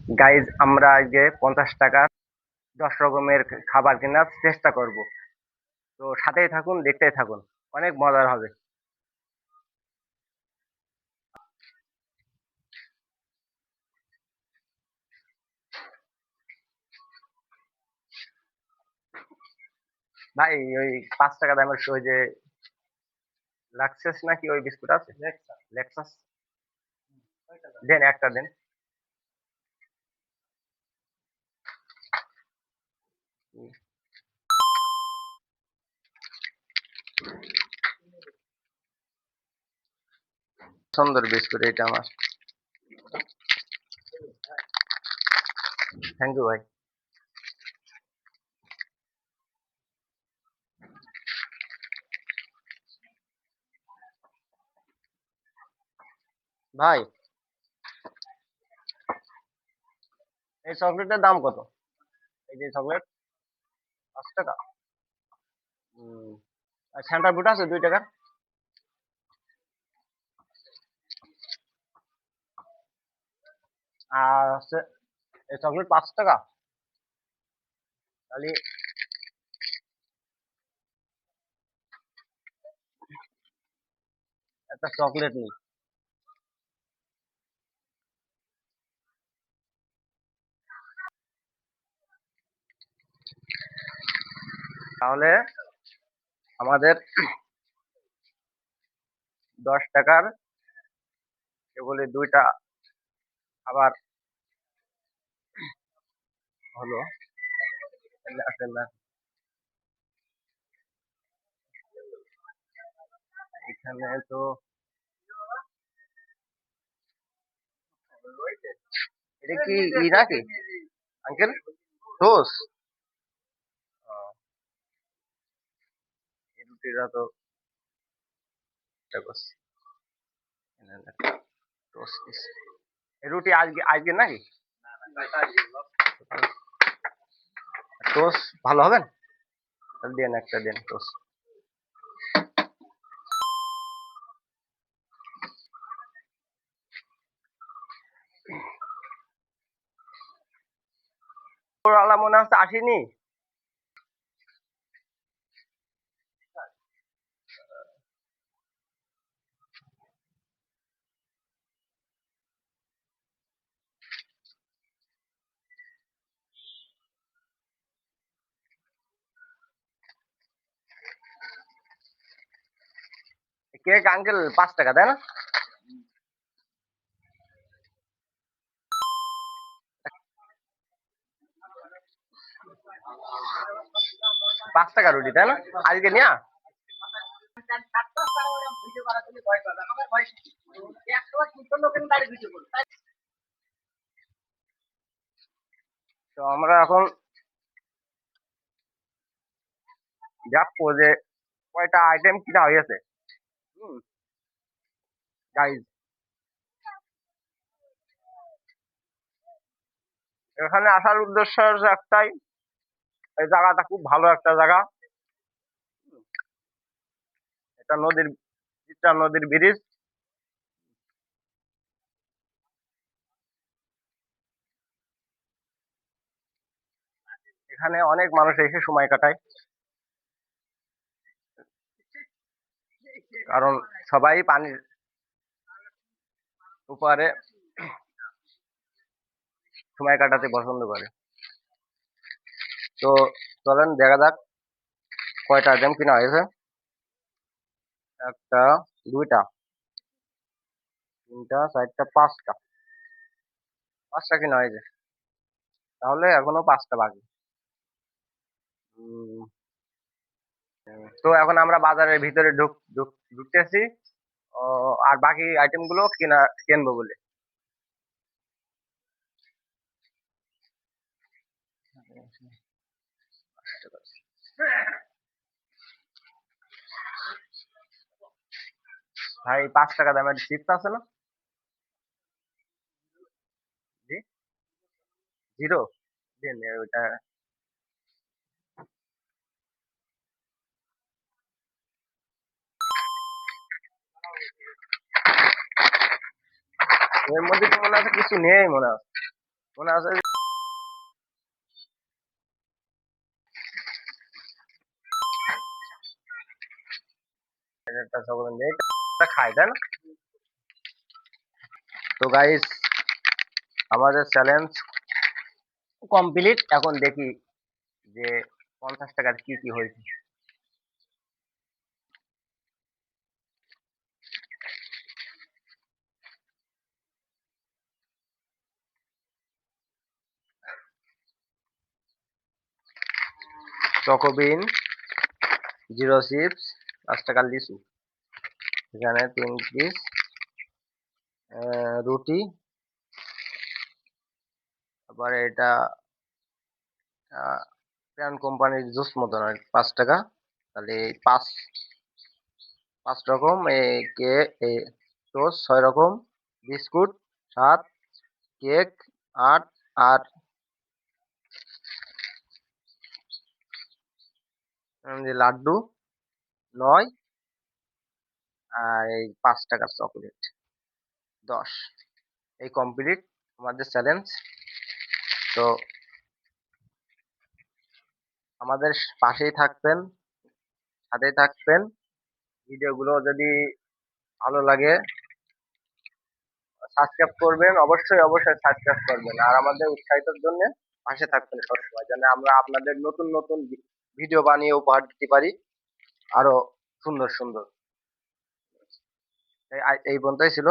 Guys আমরা আজকে 50 টাকার 10 রকমের খাবার কেনার চেষ্টা করব। তো সাথেই থাকুন, দেখতেই থাকুন, অনেক মজার হবে। ভাই, ওই 5 টাকা দামের ওই যে লাক্সাস নাকি ওই বিস্কুট আছে, লেক্সাস দেন, একটা দেন। সুন্দর বিস্কুট এটা আমার। থ্যাংক ইউ ভাই। ভাই, এই চকলেটের দাম কত? এই যে চকলেট 5 টাকা। আর সেন্টার বুট আছে 2 টাকার। আর হচ্ছে এই চকলেট 5 টাকা। তাহলে একটা চকলেট নিই। তাহলে আমাদের 10 টাকার এগুলি 2টা খাবার হলো। আসলে এখানে তো এটা কি নাকি আঙ্কেল? দোষ এই রুটিটা তো এই রুটি আজকে আজকে নাকি টোস্ট ভালো হবেন? তাহলে দেন, একটা দেন টোস্ট। ওরালা মনে হচ্ছে আসেনি। কেক আঙ্কেল 5 টাকা, তাই না? 5 টাকা রুটি, তাই না? আজকে নিয়া তো আমরা এখন দেখবো যে কয়টা আইটেম কিনা হয়েছে। গাইজ, এখানে আসার উদ্দেশ্য হচ্ছে একটাই, এই জায়গাটা খুব ভালো একটা জায়গা। এটা নদীর, তিস্তা নদীর ব্রিজ। এখানে অনেক মানুষ এসে সময় কাটায়, কারণ সবাই পানির উপরে সময় কাটাতে পছন্দ করে। তো চলেন দেখা যাক কয়টা আইটেম কিনা হয়েছে। একটা, দুইটা, তিনটা, চারটা, পাঁচটা। 5টা কিনা হয়েছে, তাহলে এখনো 5টা বাকি। উম, তো এখন আমরা বাজারের ভিতরে ঢুকতেছি। আর বাকি আইটেম গুলো কিনবো বলে। ভাই, 5 টাকা দামের চিপস আছে না? জি, জিরো দিন ওইটা। এর মধ্যে তো মনে হচ্ছে কিছু নেই মনে হয়। মনে আছে একটা চকলেট দিয়ে এটা খায় তাই না? তো গাইস আমাদের চ্যালেঞ্জ কমপ্লিট। এখন দেখি যে 50 টাকার কি কি হয়েছে। চকোবিন, জিরো চিপস, 5 টাকার লিচু, এখানে 3 পিস রুটি, তারপরে এটা প্রাণ কোম্পানির জুস মতন আর 5 টাকা। তাহলে পাঁচ 5 রকম টোস্ট, 6 রকম বিস্কুট, 7 কেক, 8 আর যে লাড্ডু 9 আর এই 5 টাকার চকলেট 10। এই কমপ্লিট আমাদের চ্যালেঞ্জ। তো আমাদের পাশেই থাকবেন, সাথেই থাকবেন। ভিডিওগুলো যদি ভালো লাগে সাবস্ক্রাইব করবেন, অবশ্যই অবশ্যই সাবস্ক্রাইব করবেন। আর আমাদের উৎসাহিতের জন্য পাশে থাকবেন সবসময়, যেন আমরা আপনাদের নতুন নতুন ভিডিও বানিয়ে উপহার দিতে পারি আরো সুন্দর সুন্দর। এই পর্যন্তই ছিল।